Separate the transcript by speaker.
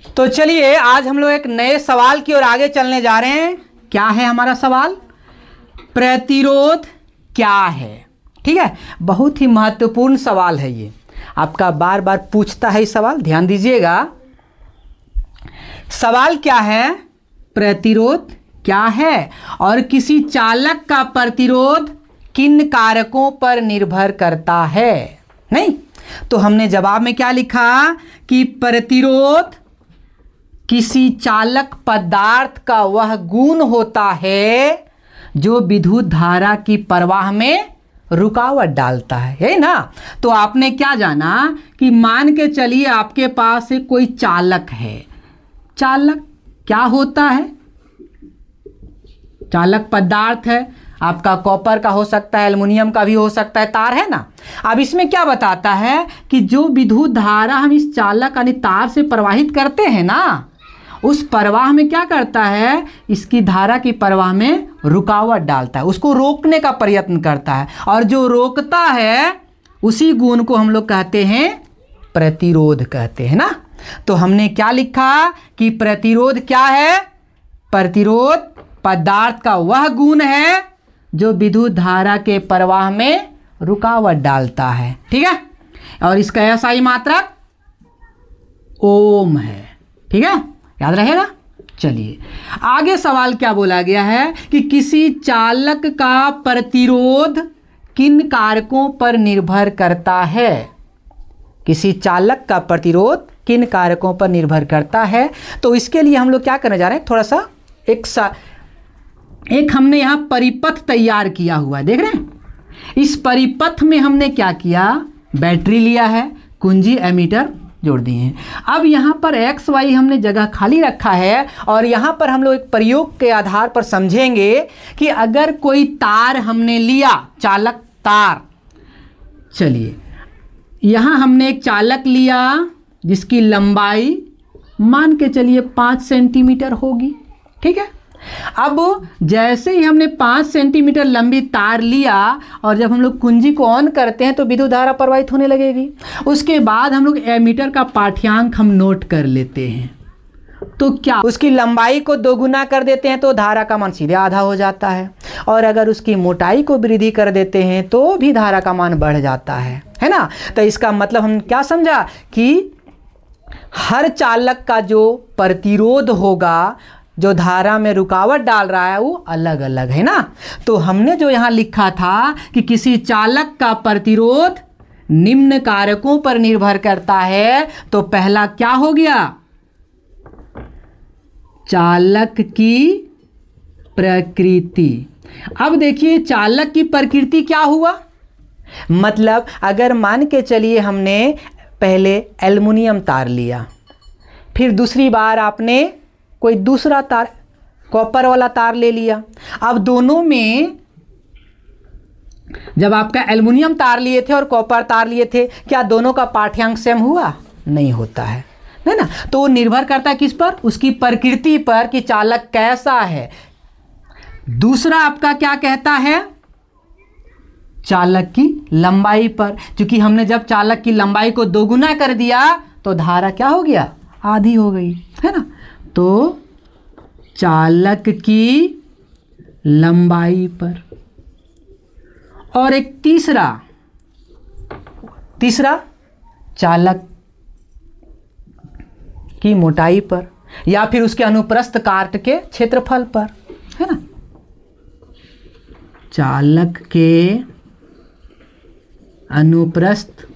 Speaker 1: तो चलिए आज हम लोग एक नए सवाल की ओर आगे चलने जा रहे हैं। क्या है हमारा सवाल? प्रतिरोध क्या है। ठीक है, बहुत ही महत्वपूर्ण सवाल है ये, आपका बार बार पूछता है ये सवाल, ध्यान दीजिएगा। सवाल क्या है? प्रतिरोध क्या है और किसी चालक का प्रतिरोध किन कारकों पर निर्भर करता है। नहीं तो हमने जवाब में क्या लिखा कि प्रतिरोध किसी चालक पदार्थ का वह गुण होता है जो विद्युत धारा की प्रवाह में रुकावट डालता है, यही ना। तो आपने क्या जाना कि मान के चलिए आपके पास एक कोई चालक है। चालक क्या होता है? चालक पदार्थ है, आपका कॉपर का हो सकता है, एल्युमिनियम का भी हो सकता है, तार है ना। अब इसमें क्या बताता है कि जो विद्युत धारा हम इस चालक यानी तार से प्रवाहित करते हैं ना, उस प्रवाह में क्या करता है, इसकी धारा की प्रवाह में रुकावट डालता है, उसको रोकने का प्रयत्न करता है, और जो रोकता है उसी गुण को हम लोग कहते हैं प्रतिरोध कहते हैं ना। तो हमने क्या लिखा कि प्रतिरोध क्या है? प्रतिरोध पदार्थ का वह गुण है जो विद्युत धारा के प्रवाह में रुकावट डालता है। ठीक है, और इसका एसआई मात्रक ओम है। ठीक है, याद रहेगा। चलिए आगे सवाल क्या बोला गया है कि किसी चालक का प्रतिरोध किन कारकों पर निर्भर करता है। किसी चालक का प्रतिरोध किन कारकों पर निर्भर करता है। तो इसके लिए हम लोग क्या करने जा रहे हैं, थोड़ा सा एक हमने यहाँ परिपथ तैयार किया हुआ है, देख रहे हैं। इस परिपथ में हमने क्या किया, बैटरी लिया है, कुंजी एमीटर जोड़ दिए हैं। अब यहाँ पर एक्स वाई हमने जगह खाली रखा है, और यहाँ पर हम लोग एक प्रयोग के आधार पर समझेंगे कि अगर कोई तार हमने लिया, चालक तार। चलिए यहाँ हमने एक चालक लिया जिसकी लंबाई मान के चलिए 5 सेंटीमीटर होगी। ठीक है, अब जैसे ही हमने 5 सेंटीमीटर लंबी तार लिया और जब हम लोग कुंजी को ऑन करते हैं तो विद्युत धारा प्रवाहित होने लगेगी। उसके बाद हम लोग एमीटर का पाठ्यांक हम नोट कर लेते हैं, तो क्या उसकी लंबाई को दोगुना कर देते हैं तो धारा का मान सीधे आधा हो जाता है, और अगर उसकी मोटाई को वृद्धि कर देते हैं तो भी धारा का मान बढ़ जाता है ना। तो इसका मतलब हम क्या समझा कि हर चालक का जो प्रतिरोध होगा, जो धारा में रुकावट डाल रहा है, वो अलग अलग है ना। तो हमने जो यहाँ लिखा था कि किसी चालक का प्रतिरोध निम्न कारकों पर निर्भर करता है, तो पहला क्या हो गया, चालक की प्रकृति। अब देखिए चालक की प्रकृति क्या हुआ, मतलब अगर मान के चलिए हमने पहले एल्युमिनियम तार लिया, फिर दूसरी बार आपने कोई दूसरा तार कॉपर वाला तार ले लिया। अब दोनों में जब आपका एल्युमिनियम तार लिए थे और कॉपर तार लिए थे, क्या दोनों का पाठ्यांक सेम हुआ? नहीं होता है ना। तो निर्भर करता है किस पर, उसकी प्रकृति पर कि चालक कैसा है। दूसरा आपका क्या कहता है, चालक की लंबाई पर, क्योंकि हमने जब चालक की लंबाई को दोगुना कर दिया तो धारा क्या हो गया, आधी हो गई, है ना। तो चालक की लंबाई पर, और एक तीसरा चालक की मोटाई पर, या फिर उसके अनुप्रस्थ काट के क्षेत्रफल पर, है ना। चालक के अनुप्रस्थ